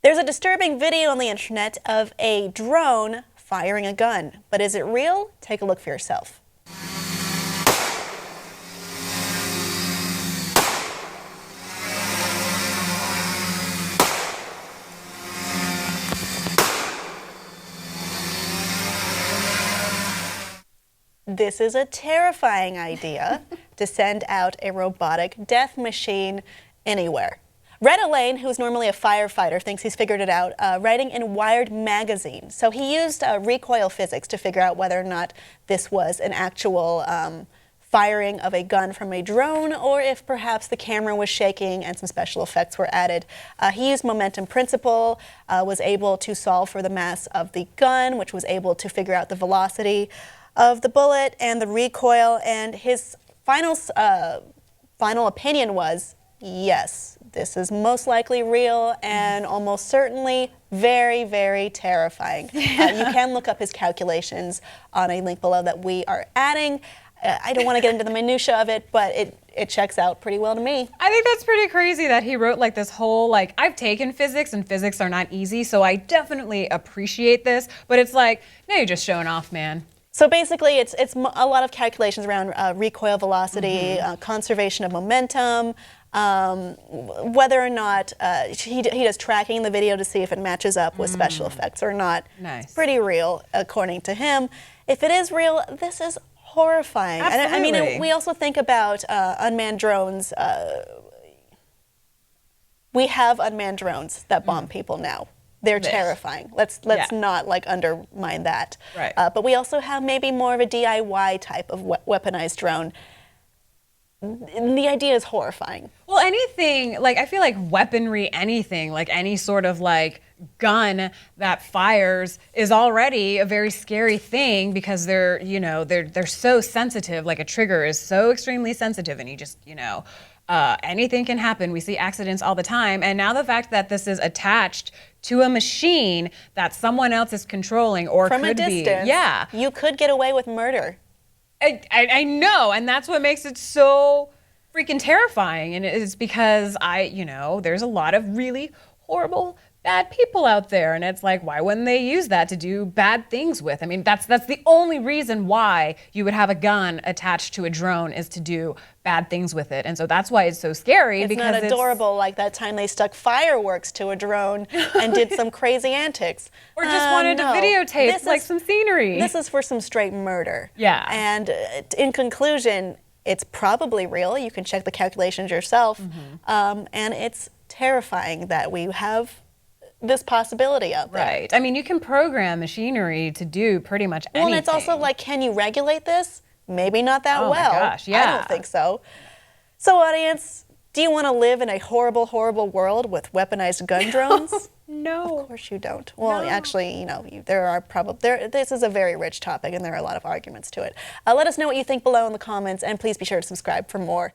There's a disturbing video on the internet of a drone firing a gun. But is it real? Take a look for yourself. This is a terrifying idea to send out a robotic death machine anywhere. Red Elaine, who's normally a firefighter, thinks he's figured it out, writing in Wired magazine. So he used recoil physics to figure out whether or not this was an actual firing of a gun from a drone, or if perhaps the camera was shaking and some special effects were added. He used momentum principle, was able to solve for the mass of the gun, which was able to figure out the velocity of the bullet and the recoil, and his final opinion was, yes, this is most likely real and almost certainly very, very terrifying. You can look up his calculations on a link below that we are adding. I don't want to get into the minutia of it, but it checks out pretty well to me. I think that's pretty crazy that he wrote like this whole, like, I've taken physics and physics are not easy, so I definitely appreciate this, but it's like, no, you're just showing off, man. So basically, it's a lot of calculations around recoil velocity, conservation of momentum, whether or not he does tracking in the video to see if it matches up with special effects or not. Nice. It's pretty real, according to him. If it is real, this is horrifying. Absolutely. And, I mean, we also think about unmanned drones. We have unmanned drones that bomb people now. They're terrifying. Let's not like undermine that. Right. But we also have maybe more of a DIY type of weaponized drone. And the idea is horrifying. Well, anything, like, I feel like weaponry, anything, like any sort of like gun that fires is already a very scary thing because they're, you know, they're so sensitive. Like a trigger is so extremely sensitive, and you just, you know, anything can happen. We see accidents all the time. And now the fact that this is attached to a machine that someone else is controlling or From could a distance, be. you could get away with murder. I know, and that's what makes it so freaking terrifying. And it's because you know, there's a lot of really horrible, bad people out there, and it's like, why wouldn't they use that to do bad things with? I mean, that's the only reason why you would have a gun attached to a drone, is to do bad things with it. And so that's why it's so scary. It's because not adorable like that time they stuck fireworks to a drone and did some crazy antics. Or just wanted to videotape like some scenery. This is for some straight murder. Yeah. And in conclusion, it's probably real. You can check the calculations yourself. And it's terrifying that we have this possibility out there. Right. I mean, you can program machinery to do pretty much anything. Well, and it's also like, can you regulate this? Maybe not that well. Oh my gosh, yeah. I don't think so. So, audience, do you want to live in a horrible, horrible world with weaponized gun drones? No. Of course you don't. Well, No. actually, you know, there are probably, this is a very rich topic and there are a lot of arguments to it. Let us know what you think below in the comments, and please be sure to subscribe for more.